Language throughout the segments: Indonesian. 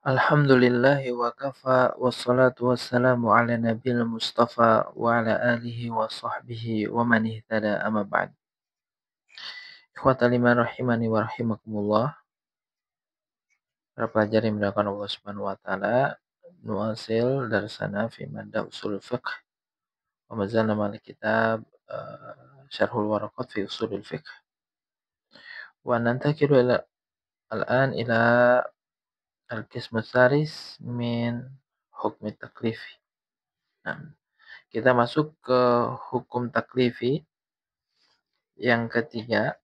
Alhamdulillahi wa kafa wassalatu wassalamu ala nabil mustafa wa ala alihi wa sahbihi wa man ihtada amma ba'd. Ikhwatal iman rahimani wa rahimakumullah. Para pelajar yang dimuliakan Allah Subhanahu wa taala, nuasil darsana fi madda usul fiqh wa mazalna mal kitab syarhul waraqat fi usulil fiqh. Wa nantakilu al-an ila al-qism tsalis min hukm taklif. Nah, kita masuk ke hukum taklifi yang ketiga,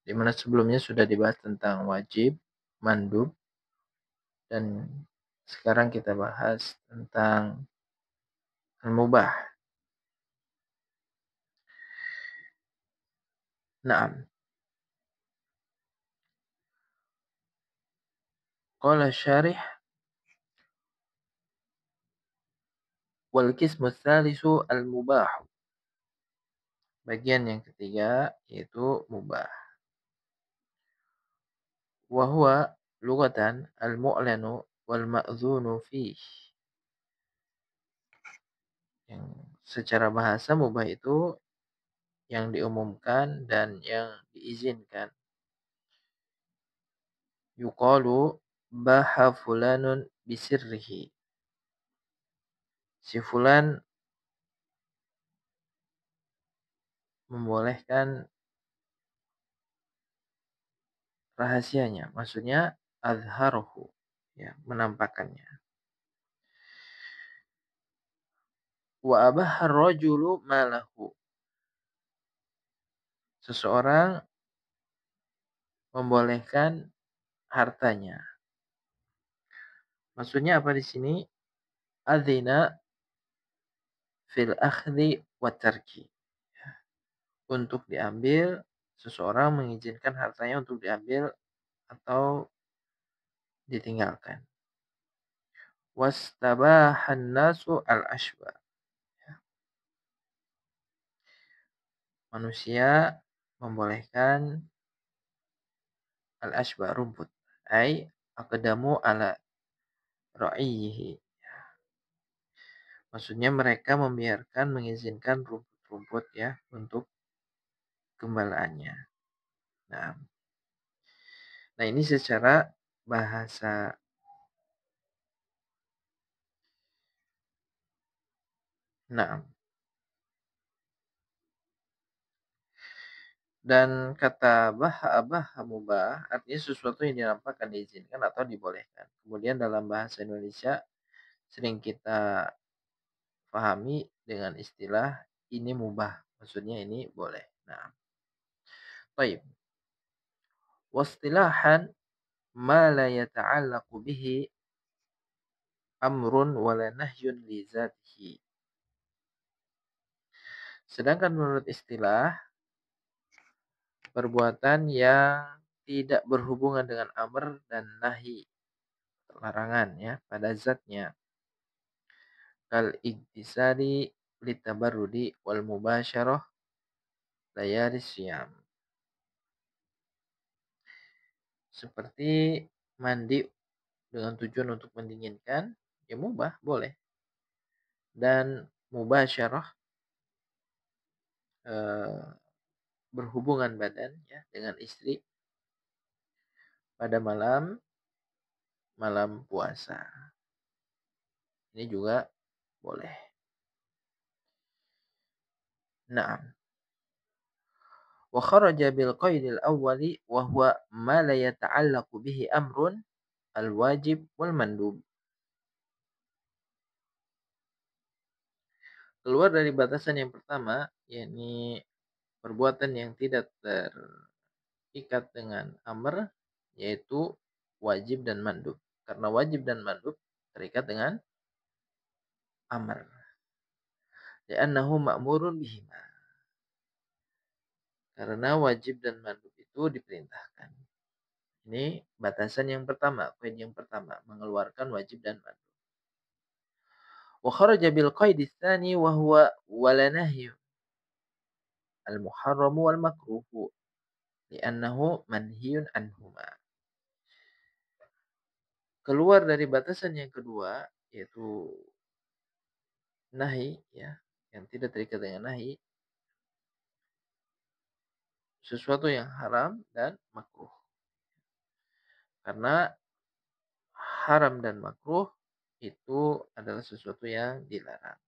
di mana sebelumnya sudah dibahas tentang wajib, mandub, dan sekarang kita bahas tentang al-mubah. Naam. Qala syarih wal qismu tsalisu al-mubah. Bagian yang ketiga yaitu mubah. Wa huwa lughatan al-mu'lanu wal ma'dzunu fih. Yang secara bahasa mubah itu yang diumumkan dan yang diizinkan. Yuqalu baha fulanun bisirrihi. Si fulan membolehkan rahasianya, maksudnya azharahu, ya, menampakkannya. Wa abaha ar-rajulu malahu. Seseorang membolehkan hartanya. Maksudnya apa di sini? Adzina fil akhdhi wa tarki. Untuk diambil, seseorang mengizinkan hartanya untuk diambil atau ditinggalkan. Wastabahan nasu al-ashba. Manusia membolehkan al-ashba rumput. Ai aqdamu ala ra'iyihi. Maksudnya mereka membiarkan, mengizinkan rumput-rumput ya untuk gembalaannya. Nah ini secara bahasa. Nah, dan kata baha mubah artinya sesuatu yang dinampakkan, diizinkan atau dibolehkan. Kemudian dalam bahasa Indonesia sering kita pahami dengan istilah ini mubah, maksudnya ini boleh. Nah, baik. Wastilahan ma la yata'allaqu bihi amrun wala nahyun li zatihi. Sedangkan menurut istilah, perbuatan yang tidak berhubungan dengan amr dan nahi, larangan ya, pada zatnya. Kal iktisari litabarrudi wal mubasyarah layari siyam. Seperti mandi dengan tujuan untuk mendinginkan, ya mubah, boleh. Dan mubasyarah berhubungan badan ya dengan istri pada malam puasa. Ini juga boleh. Naam. Wa kharaja bil qaidil awwali wa huwa ma la yata'allaqu bihi amrun al-wajib wal mandub. Keluar dari batasan yang pertama, yakni perbuatan yang tidak terikat dengan amr, yaitu wajib dan mandub. Karena wajib dan mandub terikat dengan amr. Li'annahu ma'murun bihima. Karena wajib dan mandub itu diperintahkan. Ini batasan yang pertama, poin yang pertama, mengeluarkan wajib dan mandub. Wa kharaja bil qaidi tsani wa huwa wala nahyu al-muharram wal makruh li'annahu manhiyun anhuma. keluar dari batasan yang kedua, yaitu nahi, ya, yang tidak terikat dengan nahi, sesuatu yang haram dan makruh. Karena haram dan makruh itu adalah sesuatu yang dilarang.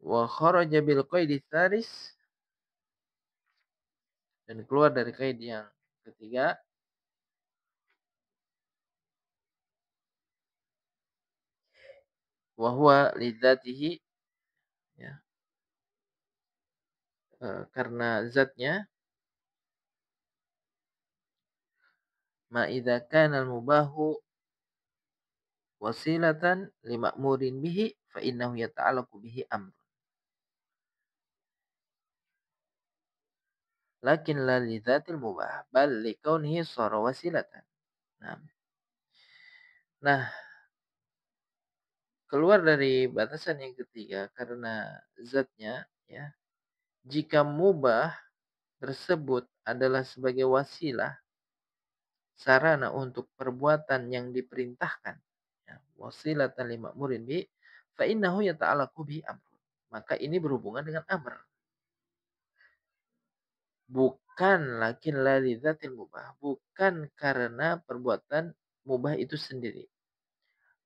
Wa kharaja bil qaidi tsalis, dan keluar dari qaid yang ketiga, wa huwa lidzatihi, ya, karena zatnya, ma idza kana al mubahu wasilatan lima'murin bihi fa innahu yata'allaqu bihi amr. Lakin la li dzatil mubah bal li kaunihi shara wasilatan. Nah, nah, keluar dari batasan yang ketiga karena zatnya, ya. Jika mubah tersebut adalah sebagai wasilah, sarana untuk perbuatan yang diperintahkan, ya, wasilatan li ma'murin bi fa innahu yata'allaqu bihi amr. Maka ini berhubungan dengan amr. Bukan lakin la li dzatil mubah, bukan karena perbuatan mubah itu sendiri.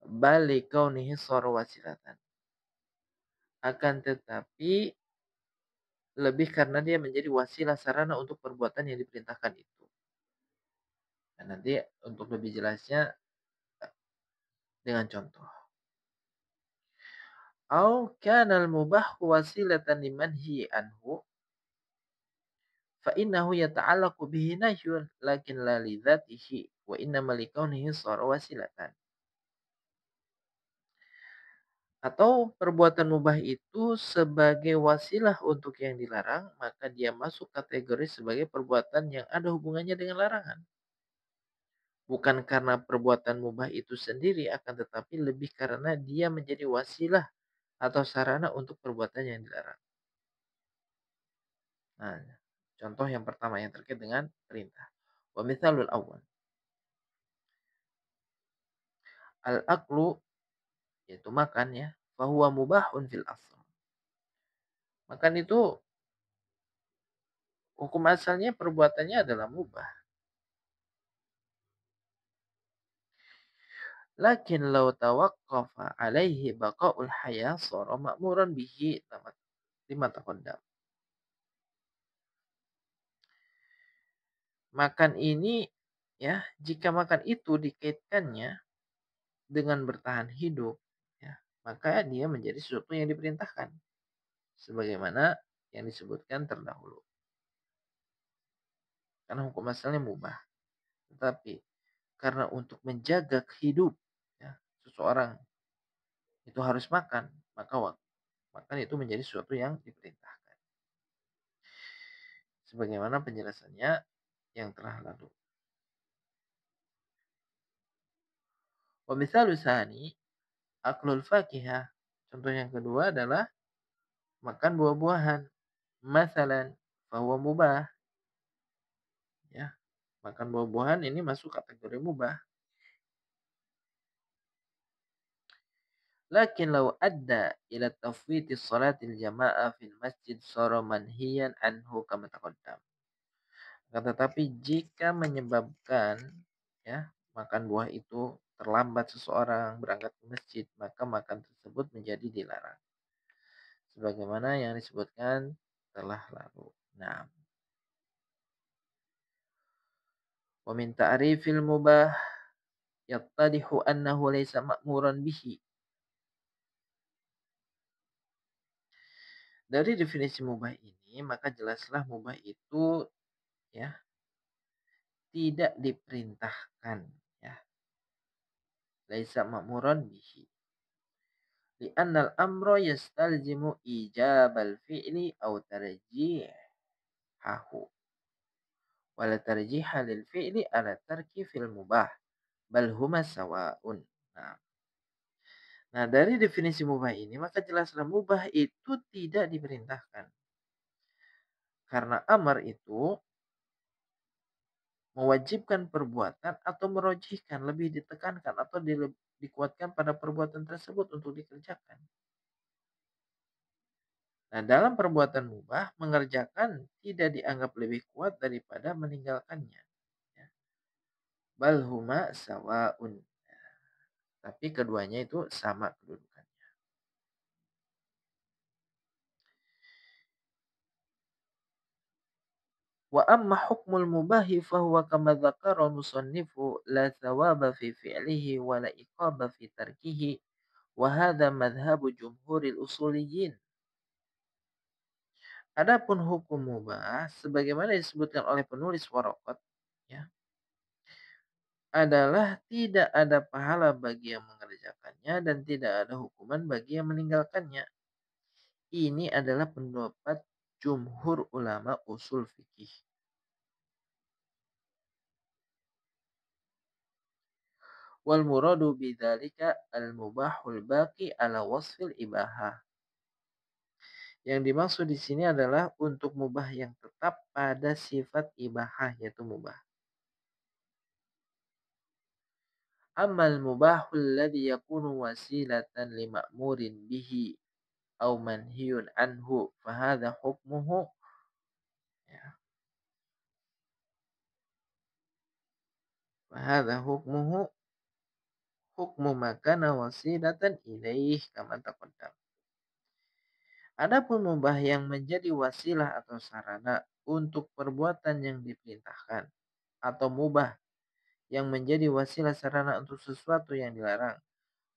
Bal li kaunihi shara wasilatan. Akan tetapi lebih karena dia menjadi wasilah sarana untuk perbuatan yang diperintahkan itu. Nah, nanti untuk lebih jelasnya dengan contoh. Au kana al-mubah wasilatan limanhi anhu fa innahu yata'allaqu bihi nahyun lakin la li dzatihi wa innama li kaunihi shara wasilatan. Atau perbuatan mubah itu sebagai wasilah untuk yang dilarang, maka dia masuk kategori sebagai perbuatan yang ada hubungannya dengan larangan. Bukan karena perbuatan mubah itu sendiri, akan tetapi lebih karena dia menjadi wasilah atau sarana untuk perbuatan yang dilarang. Nah, contoh yang pertama yang terkait dengan perintah. Wa mithalul awwal. Al-aklu, yaitu makan, ya. Fahuwa mubahun fil asl. Makan itu hukum asalnya perbuatannya adalah mubah. Lakin law tawaqqafa alaihi baqaul haya sara ma'muran bihi lima taqaddam. Makan ini, ya, jika makan itu dikaitkannya dengan bertahan hidup, ya, maka dia menjadi sesuatu yang diperintahkan sebagaimana yang disebutkan terdahulu. Karena hukum asalnya mubah. Tetapi karena untuk menjaga hidup, ya, seseorang itu harus makan, maka makan itu menjadi sesuatu yang diperintahkan. Sebagaimana penjelasannya yang telah lalu. Wa mithalu tsani aklul fakihah. Contoh yang kedua adalah makan buah-buahan. Masalan, fahuwa mubah. Ya, makan buah-buahan ini masuk kategori mubah. Lakin law adda ila tafwiti salatil jama'ah fil masjid sara manhiyan anhu kama taqaddam. Akan tetapi jika menyebabkan, ya, makan buah itu terlambat seseorang berangkat ke masjid, maka makan tersebut menjadi dilarang. Sebagaimana yang disebutkan telah lalu. Nah, wa min ta'rifil mubah yattadihu annahu laysa ma'muran bihi. Dari definisi mubah ini, maka jelaslah mubah itu, ya, tidak diperintahkan, ya. Laisa ma'muran bihi. Li'annal amra yastalzimu ijabal fi'li aw tarjihahu. Wala tarjiha lil fi'li ala tarki fil mubah. Bal huma sawa'un. Nah, nah, dari definisi mubah ini, maka jelaslah mubah itu tidak diperintahkan. Karena amar itu mewajibkan perbuatan atau merojihkan, lebih ditekankan atau dikuatkan pada perbuatan tersebut untuk dikerjakan. Nah, dalam perbuatan mubah, mengerjakan tidak dianggap lebih kuat daripada meninggalkannya. Ya. Bal huma sawaun. Tapi keduanya itu sama kedudukannya. Wa amma hukmul mubahi fahuwa kama dzakara musannifu la thawaba fi fi'lihi wa la iqaba fi tarkihi wa hadha madhhabu jumhuril usuliyyin. Adapun hukum mubah sebagaimana disebutkan oleh penulis Waraqat, ya, adalah tidak ada pahala bagi yang mengerjakannya dan tidak ada hukuman bagi yang meninggalkannya. Ini adalah pendapat jumhur ulama usul fikih. Wal muradu bidzalika al mubahul baqi ala wasfil ibahah. Yang dimaksud di sini adalah untuk mubah yang tetap pada sifat ibahah, yaitu mubah. Amal mubahul ladzi yakunu wasilatan lima'murin bihi au manhiyun anhu fahadha hukmuhu, ya, fahadha hukmuhu hukmu makana wasilatan ilaih kama taqaddam. Adapun mubah yang menjadi wasilah atau sarana untuk perbuatan yang diperintahkan, atau mubah yang menjadi wasilah sarana untuk sesuatu yang dilarang,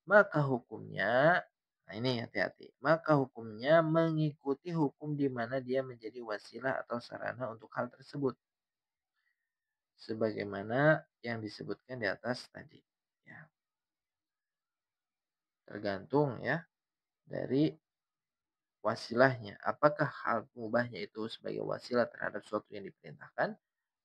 maka hukumnya, nah ini hati-hati, maka hukumnya mengikuti hukum di mana dia menjadi wasilah atau sarana untuk hal tersebut. Sebagaimana yang disebutkan di atas tadi. Ya. Tergantung ya dari wasilahnya. Apakah hal mubahnya itu sebagai wasilah terhadap sesuatu yang diperintahkan,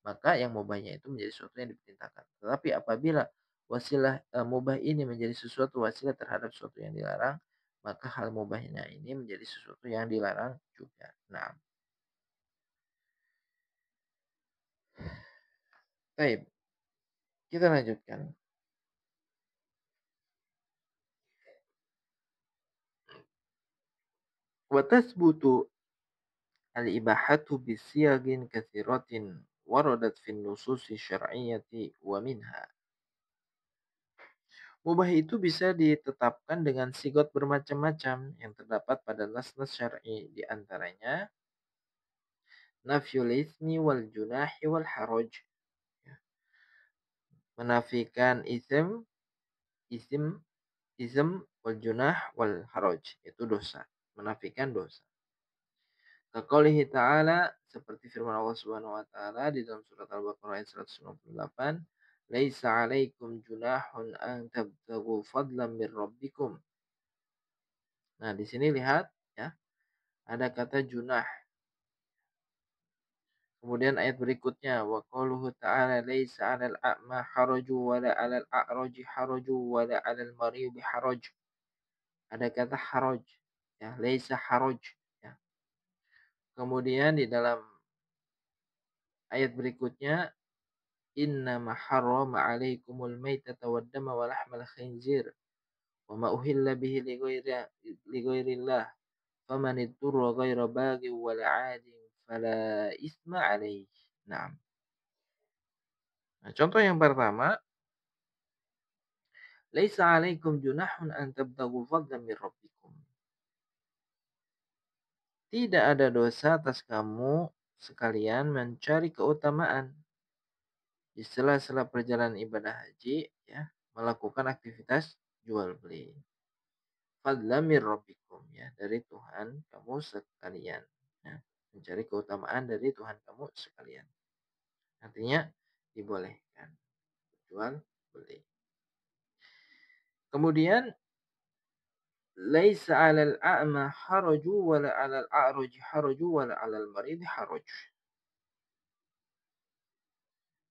maka yang mubahnya itu menjadi sesuatu yang diperintahkan. Tetapi apabila wasilah mubah ini menjadi sesuatu wasilah terhadap sesuatu yang dilarang, maka hal mubahnya ini menjadi sesuatu yang dilarang juga. Nah, baik. Kita lanjutkan. Wa tasbutu al-ibahatu bisiyagin katsiratin waradat fin nususi syar'iyyati wa minha. Mubah itu bisa ditetapkan dengan sigot bermacam-macam yang terdapat pada nas-nas syar'i, di antaranya nafyul ismi wal junahi wal haraj. Menafikan isim, ism wal junah wal haraj, itu dosa, menafikan dosa. Kaqaulihi ta'ala, seperti firman Allah Subhanahu wa taala di dalam surat Al-Baqarah ayat 198, "Laisa 'alaikum junahun an tabtaghu fadlan min rabbikum." Nah, di sini lihat ya, ada kata junah. Kemudian ayat berikutnya, wa qauluhu ta'ala laisa 'alal a'ma haraju wa la 'alal a'raji haraju wa la 'alal maridi haraj. Ada kata haraj ya, laisa haraj ya. Kemudian di dalam ayat berikutnya, inna ma harrama 'alaikumul maitata wad dama wa lahmal khinzir wa ma uhilla bihi li ghairillah faman itturra ghaira baghin wa la 'adin fala isma 'alaihi. Nah, contoh yang pertama, laisa 'alaikum junahun an tabtaghu fadlan min rabbikum. Tidak ada dosa atas kamu sekalian mencari keutamaan di sela-sela perjalanan ibadah haji, ya, melakukan aktivitas jual beli. Fadlan min rabbikum, ya, dari Tuhan kamu sekalian. Ya, mencari keutamaan dari Tuhan kamu sekalian. Artinya dibolehkan jual beli. Kemudian laisa 'alal a'ma haraju wa la 'alal a'raji haraju wa la 'alal maridi haraj.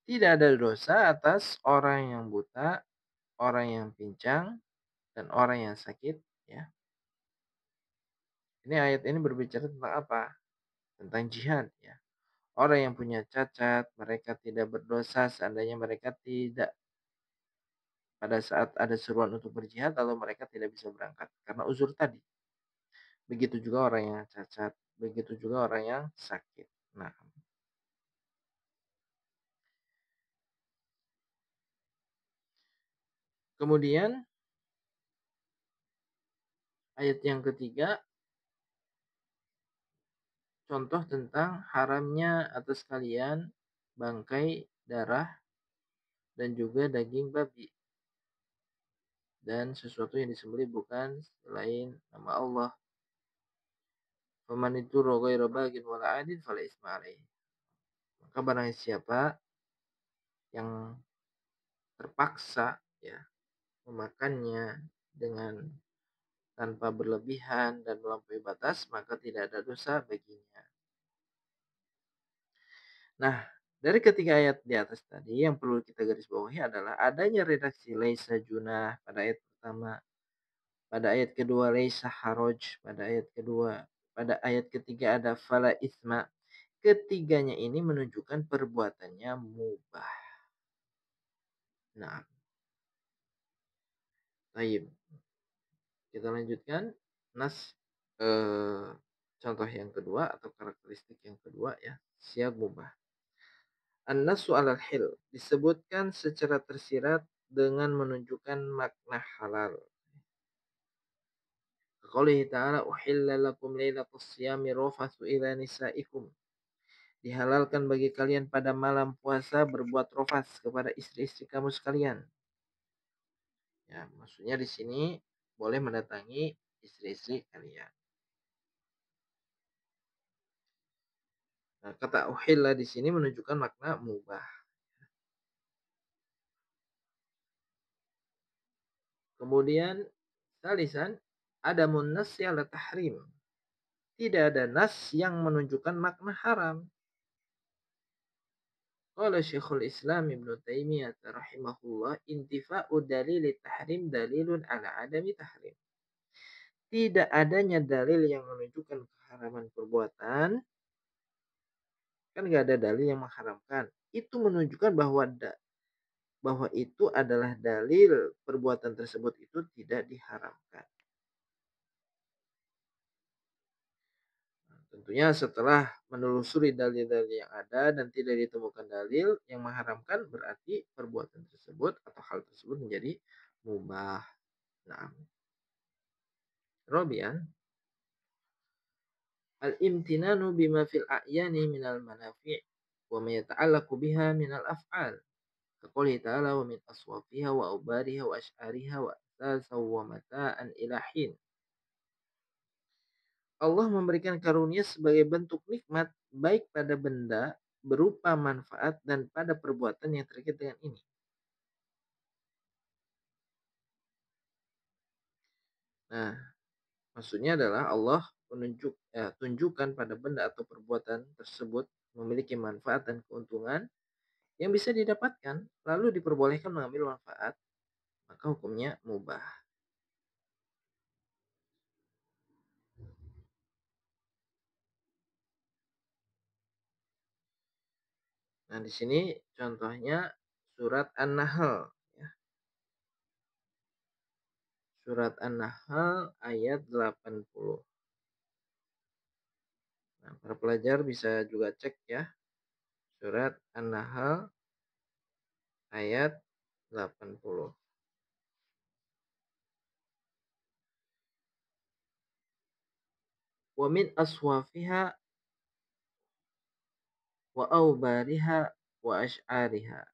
Tidak ada dosa atas orang yang buta, orang yang pincang, dan orang yang sakit, ya. Ini ayat ini berbicara tentang apa? Tentang jihad, ya. orang yang punya cacat, mereka tidak berdosa seandainya mereka tidak pada saat ada seruan untuk berjihad lalu mereka tidak bisa berangkat karena uzur tadi. Begitu juga orang yang cacat, begitu juga orang yang sakit. Nah, kemudian ayat yang ketiga, contoh tentang haramnya atas kalian bangkai, darah, dan juga daging babi dan sesuatu yang disembelih bukan selain nama Allah. Faman iturra ghaira baghin wala 'adin fala isma alaih. Maka barang siapa yang terpaksa ya memakannya dengan tanpa berlebihan dan melampaui batas, maka tidak ada dosa baginya. Nah, dari ketiga ayat di atas tadi yang perlu kita garis bawahi adalah adanya redaksi laisa junah pada ayat pertama, pada ayat kedua laisa haraj, pada ayat kedua, pada ayat ketiga ada fala isma. Ketiganya ini menunjukkan perbuatannya mubah. Nah, baik. Kita lanjutkan nas eh, contoh yang kedua atau karakteristik yang kedua ya, siap mubah. An-nasu 'alal hil disebutkan secara tersirat dengan menunjukkan makna halal. Qaulihi ta'ala uhilla lakum lailatus siyami rafathu ila nisaikum. Dihalalkan bagi kalian pada malam puasa berbuat rofas kepada istri-istri kamu sekalian. Ya, maksudnya di sini boleh mendatangi istri-istri kalian. Nah, kata uhilla di sini menunjukkan makna mubah. Kemudian salisan ada nas ala tahrim. Tidak ada nas yang menunjukkan makna haram. Qala Syekhul Islam Ibnu Taimiyah rahimahullah intifa'u dalil tahrim dalilun ala adami tahrim. Tidak adanya dalil yang menunjukkan keharaman perbuatan, kan nggak ada dalil yang mengharamkan. Itu menunjukkan bahwa itu adalah dalil perbuatan tersebut itu tidak diharamkan. Tentunya setelah menelusuri dalil-dalil yang ada dan tidak ditemukan dalil yang mengharamkan, berarti perbuatan tersebut atau hal tersebut menjadi mubah. Nah, Robian al-imtinanu bima fil a'yani minal manafi' wa ma yata'allaqu biha minal af'al. Kaqouli ta'ala wa min aswafiha wa ubariha wa ash'ariha wa asasan wa mata'an ilahin. Allah memberikan karunia sebagai bentuk nikmat baik pada benda berupa manfaat dan pada perbuatan yang terkait dengan ini. Nah, maksudnya adalah Allah tunjukkan pada benda atau perbuatan tersebut memiliki manfaat dan keuntungan yang bisa didapatkan, lalu diperbolehkan mengambil manfaat, maka hukumnya mubah. Nah, di sini contohnya surat An-Nahl ya. Surat An-Nahl ayat 80. Nah, para pelajar bisa juga cek ya. Surat An-Nahl ayat 80. Wa min aswafiha wa aubariha wa ash'ariha.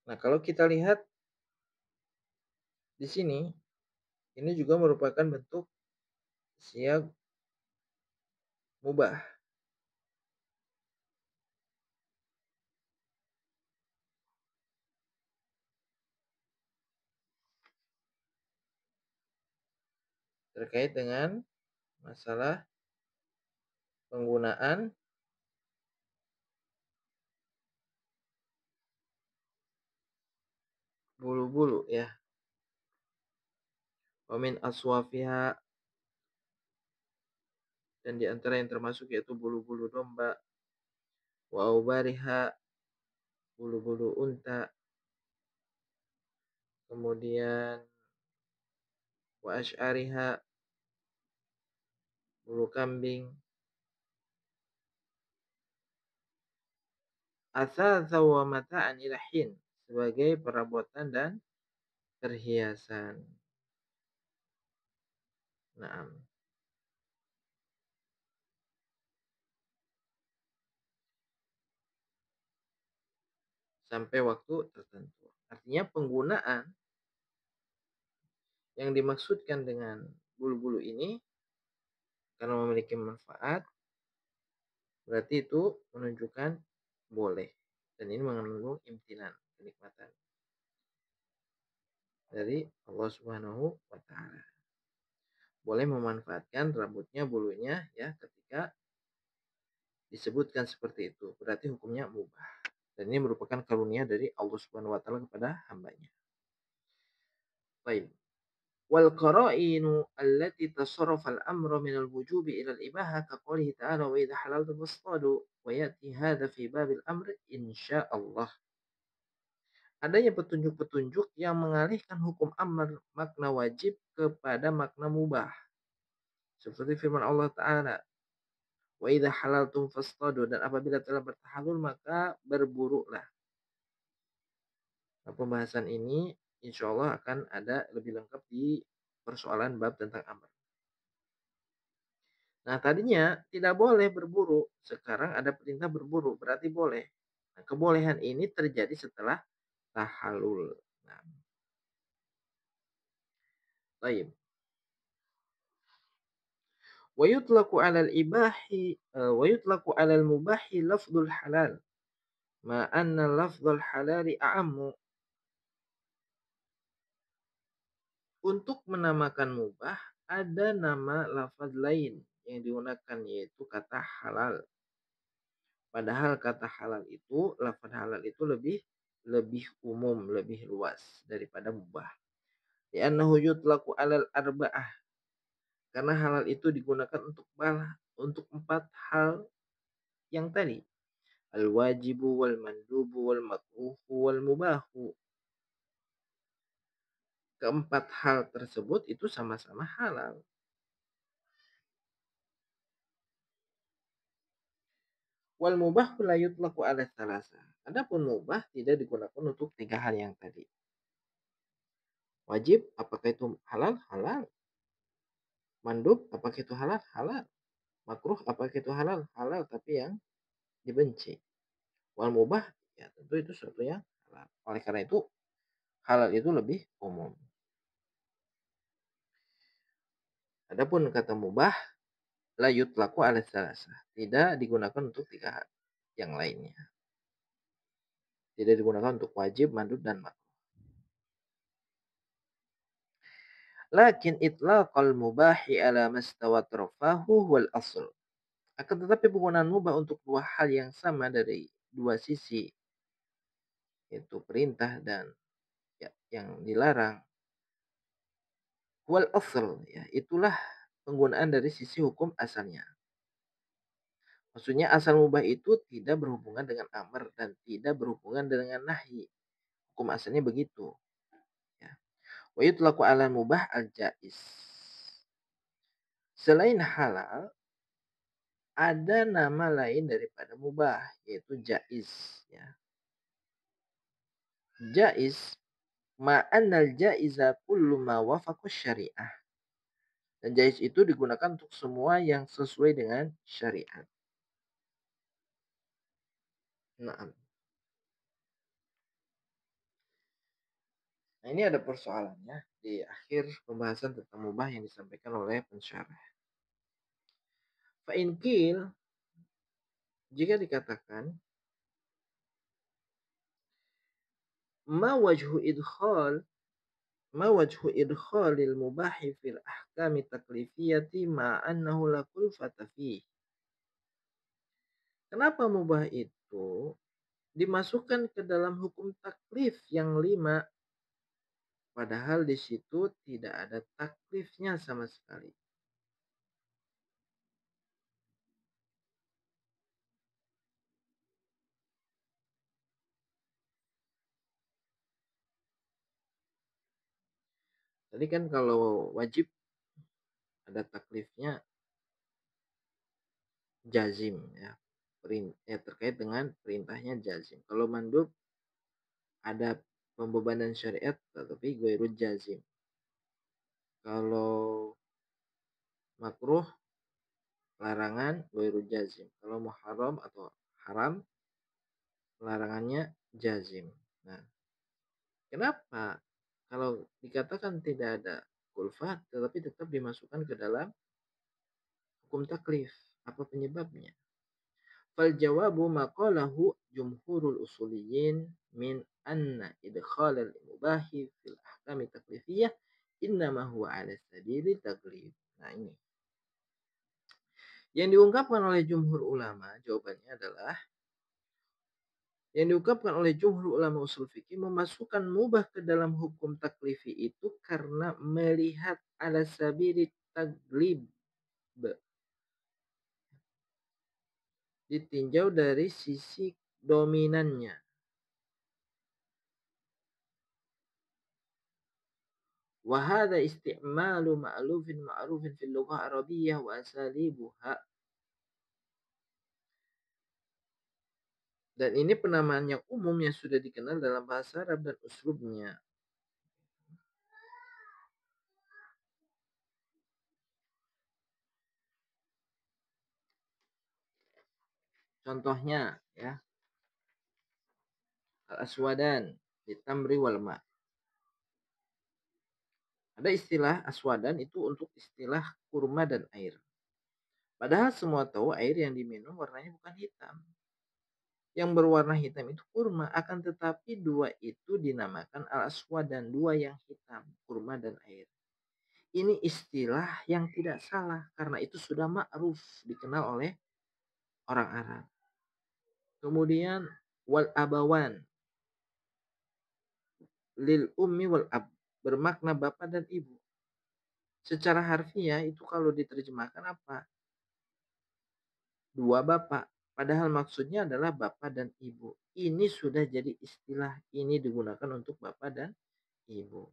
Nah, kalau kita lihat di sini, ini juga merupakan bentuk siag mubah. terkait dengan masalah penggunaan bulu-bulu ya. Wa min aswafiha, dan di antara yang termasuk yaitu bulu-bulu domba, wa aubariha, bulu-bulu unta, kemudian wa asy'ariha, bulu kambing, athatha wa mata'an ila hin, sebagai perabotan dan perhiasan. Naam. Sampai waktu tertentu. Artinya penggunaan yang dimaksudkan dengan bulu-bulu ini karena memiliki manfaat, berarti itu menunjukkan boleh. Dan ini mengandung imtinan, kenikmatan dari Allah Subhanahu wa taala. Boleh memanfaatkan rambutnya, bulunya ya ketika disebutkan seperti itu. Berarti hukumnya mubah. Dan ini merupakan karunia dari Allah Subhanahu wa taala kepada hambanya. Baik. Wal qara'inu allati tasarrafa al-amru min al-wujubi ila al-ibaha ka qoulihi ta'ala wa idza halaltum fastadu wa ya'ti hadha fi babil amr insyaallah. Adanya petunjuk-petunjuk yang mengalihkan hukum amr makna wajib kepada makna mubah. Seperti firman Allah Ta'ala, wa idza halaltum fastadu, dan apabila telah bertahalul maka berburuklah. Nah, pembahasan ini insya Allah akan ada lebih lengkap di persoalan bab tentang amr. Nah, tadinya tidak boleh berburu, sekarang ada perintah berburu, berarti boleh. Nah, kebolehan ini terjadi setelah tahallul. Nah, baik. Wa yutlaqu 'alal ibahi wa yutlaqu 'alal mubahi lafdzul halal ma anna lafdzul halali a'ammu. Untuk menamakan mubah ada nama lafaz lain yang digunakan yaitu kata halal. Padahal kata halal itu, lafaz halal itu lebih umum, lebih luas daripada mubah. Li'annahu yutlaqu 'alal arba'ah. Karena halal itu digunakan untuk 4 hal yang tadi. Al-wajibu wal mandubu wal makruhu wal mubahu. Keempat hal tersebut itu sama-sama halal. Wal mubah la yutlaqu 'ala tsalasa. Adapun mubah tidak digunakan untuk 3 hal yang tadi. Wajib, apakah itu halal? Halal. Mandub, apakah itu halal? Halal. Makruh, apakah itu halal? Halal, tapi yang dibenci. Wal mubah, ya tentu itu sesuatu yang halal. Oleh karena itu, halal itu lebih umum. Adapun kata mubah, la yutlaqu 'ala tsalasa. Tidak digunakan untuk 3 hal yang lainnya. Tidak digunakan untuk wajib, mandub, dan makruh. Lakin itlaqal mubahi ala mastawat rafahu wal asl. Akan tetapi penggunaan mubah untuk 2 hal yang sama dari 2 sisi, yaitu perintah dan ya, yang dilarang, wal asl, ya, itulah penggunaan dari sisi hukum asalnya. Maksudnya asal mubah itu tidak berhubungan dengan amr dan tidak berhubungan dengan nahi. Hukum asalnya begitu. Ya. Wa yutlaqu 'ala mubah al-jaiz. Selain halal, ada nama lain daripada mubah, yaitu jaiz. Ya. Jaiz, ma'annal jaiza kullu ma wafaqa syariah. Dan jaiz itu digunakan untuk semua yang sesuai dengan syariat. Nah, ini ada persoalannya di akhir pembahasan tentang mubah yang disampaikan oleh pensyarah. Fa'in qil, jika dikatakan ma wajhu idkhal ma wajhu idkhalil mubahi fil ahkami taklifiyati ma annahu la kulfata fih. Kenapa mubah itu dimasukkan ke dalam hukum taklif yang 5, padahal di situ tidak ada taklifnya sama sekali. Tadi kan kalau wajib ada taklifnya jazim ya. Terkait dengan perintahnya jazim. Kalau mandub ada pembebanan syariat tetapi ghairu jazim. Kalau makruh larangan ghairu jazim. Kalau muharram atau haram larangannya jazim. Nah, kenapa kalau dikatakan tidak ada kulfah tetapi tetap dimasukkan ke dalam hukum taklif? Apa penyebabnya? Fal jawabu maqalahu jumhurul usuliyin min anna idkhal al mubahi fil ahkam taklifiyah innama huwa ala sabili taklif. Nah, ini yang diungkapkan oleh jumhur ulama, jawabannya adalah yang diungkapkan oleh jumhur ulama usul fikih memasukkan mubah ke dalam hukum taklifi itu karena melihat ala sabili taglib, ditinjau dari sisi dominannya. Wahada isti'malu ma'lufin ma'rufin fil lughah arabiyyah wa asalibuha. Dan ini penamaan yang umum yang sudah dikenal dalam bahasa Arab dan uslubnya. Contohnya ya, al-aswadan ditamri wal ma. Ada istilah aswadan itu untuk istilah kurma dan air. Padahal semua tahu air yang diminum warnanya bukan hitam. Yang berwarna hitam itu kurma, akan tetapi dua itu dinamakan al-aswad dan dua yang hitam, kurma dan air. Ini istilah yang tidak salah karena itu sudah ma'ruf, dikenal oleh orang Arab. Kemudian wal abawan lil ummi wal ab, bermakna bapak dan ibu. Secara harfiah itu kalau diterjemahkan apa? Dua bapak. Padahal maksudnya adalah bapak dan ibu. Ini sudah jadi istilah, ini digunakan untuk bapak dan ibu.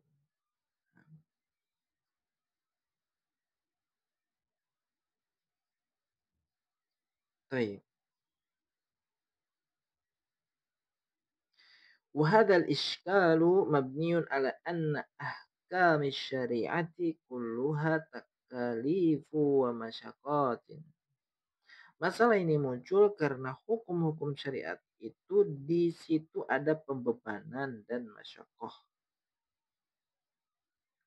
Baik. وهذا الإشكال مبني على أن أحكام الشريعة كلها تكاليف ومشقات. Masalah ini muncul karena hukum-hukum syariat itu di situ ada pembebanan dan masyakoh.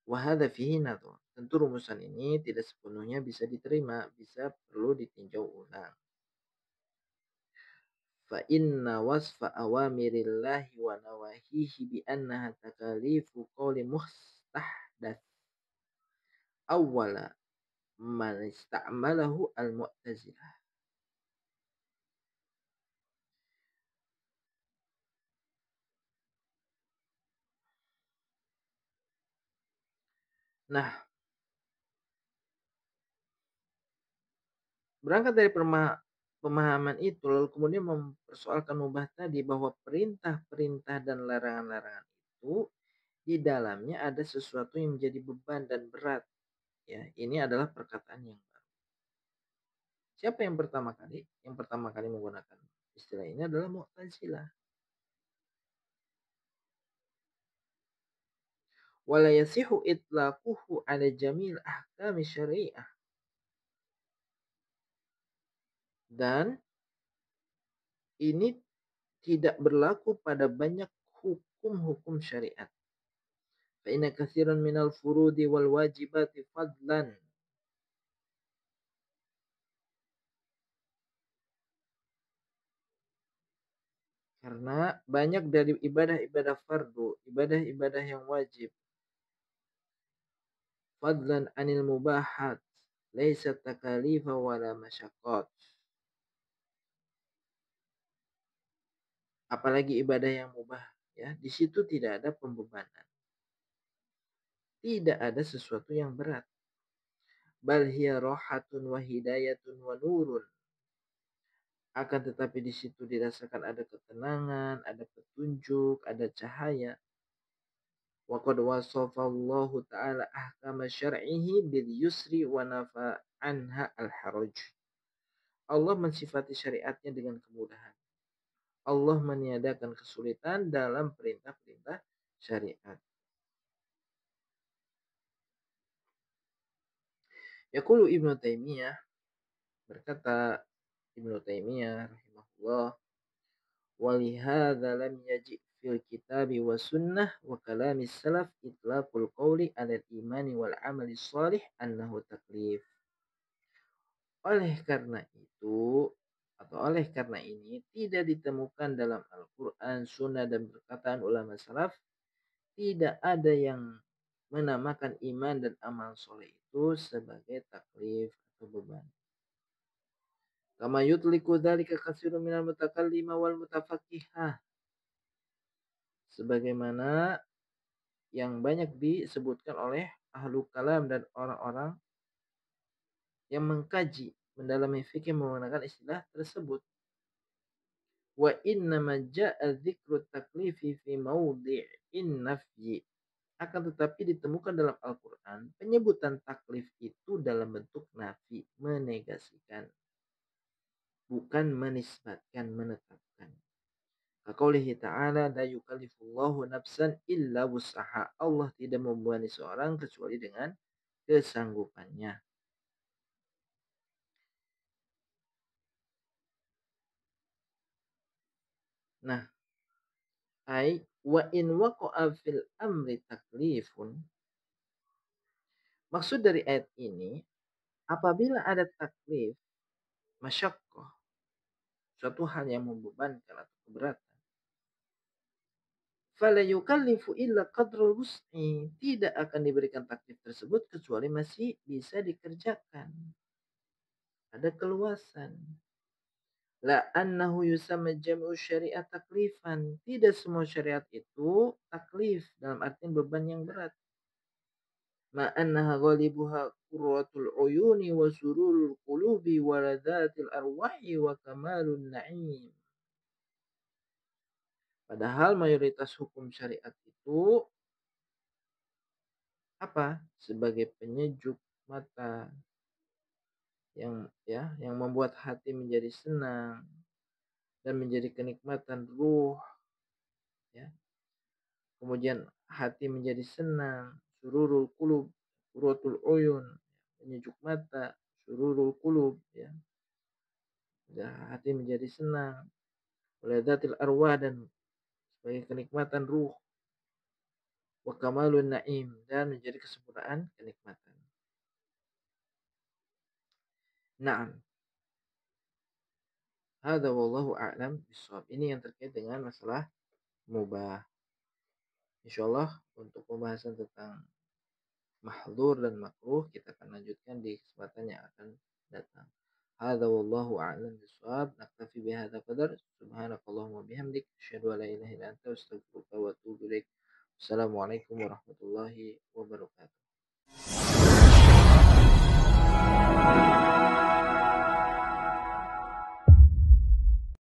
Wahada fihi nadhar. Tentu rumusan ini tidak sepenuhnya bisa diterima, bisa perlu ditinjau ulang. Fa inna wasfa awamirillahi wa nawahihi bi annaha takalifu qawli mustahdath awwala man ista'malahu al-mu'tazilah. Nah, berangkat dari pemahaman itu lalu kemudian mempersoalkan mubah tadi bahwa perintah-perintah dan larangan-larangan itu di dalamnya ada sesuatu yang menjadi beban dan berat. Ya, ini adalah perkataan yang baru. Siapa yang pertama kali? Yang pertama kali menggunakan istilah ini adalah Mu'tazilah. Wala yasihu itlaquhu ala jamil ahkam syariah. Dan ini tidak berlaku pada banyak hukum-hukum syariat. Fa inna katsiran minal furudi wal wajibati fadlan. Karena banyak dari ibadah-ibadah fardu, ibadah-ibadah yang wajib fadlan 'anil mubahat laisa takalifa wala masyaqqat. Apalagi ibadah yang mubah, ya, di situ tidak ada pembebanan, tidak ada sesuatu yang berat. Bal hiya rahatun wa hidayatun wa nurun. Akan tetapi di situ dirasakan ada ketenangan, ada petunjuk, ada cahaya. Wa qad wasafallahu ta'ala ahkama syar'ihi bil yusri wa nafa anha al haraj. Allah mensifati syariatnya dengan kemudahan. Allah meniadakan kesulitan dalam perintah-perintah syariat. Yaqulu Ibnu Taimiyah, berkata Ibnu Taimiyah rahimahullah, walihada lam yaji fil kitabi wa sunnah wa kalamis salaf itlaqul qawli ala imani wal amali salih annahu taklif. Oleh karena itu, atau oleh karena ini, tidak ditemukan dalam Al-Quran, Sunnah, dan perkataan ulama salaf, tidak ada yang menamakan iman dan amal soleh itu sebagai taklif atau beban. Kama yutliku dzalika katsirun minal mutakallima wal mutafaqihah. Sebagaimana yang banyak disebutkan oleh ahlu kalam dan orang-orang yang mengkaji, mendalami fikih menggunakan istilah tersebut. Wa inna ma ja'a dzikru taklifi fi mawdi'in nafyi. Akan tetapi ditemukan dalam Al-Quran penyebutan taklif itu dalam bentuk nafi, menegasikan, bukan menisbatkan, menetapkan. Qaulihi ta'ala la yukallifullahu nafsan illa wus'aha. Allah tidak membebani seorang kecuali dengan kesanggupannya. Nah, ai wa in waqa'a fil amri taklifun. Maksud dari ayat ini, apabila ada taklif, masyaqqah, suatu hal yang membebankan atau keberatan, fala yukallifu illa qadrul wus'i. Tidak akan diberikan taklif tersebut kecuali masih bisa dikerjakan. Ada keluasan. La annahu yusamma jam'u syariat taklifan. Tidak semua syariat itu taklif dalam artian beban yang berat. Ma annaha ghalibuha qurratul uyuni wa sururul qulubi wa ladzatil arwahi wa kamalun na'im. Padahal mayoritas hukum syariat itu apa? Sebagai penyejuk mata yang membuat hati menjadi senang dan menjadi kenikmatan ruh, ya. Kemudian hati menjadi senang, sururul qulub, qurratul uyun, penyejuk mata, sururul qulub, ya. Hati menjadi senang, waladatil arwah, dan sebagai kenikmatan ruh, wa kamalun naim, dan menjadi kesempurnaan kenikmatan. Naam. Hadza wallahu a'lam bishawab. Ini yang terkait dengan masalah mubah. Insyaallah untuk pembahasan tentang mahdzur dan makruh kita akan lanjutkan di kesempatan yang akan datang. Hadza wallahu a'lam bishawab. Naktafi bihadza qadar. Subhanakallahumma bihamdik asyhadu an la ilaha illa anta astaghfiruka wa atubu ilaik. Assalamualaikum warahmatullahi wabarakatuh.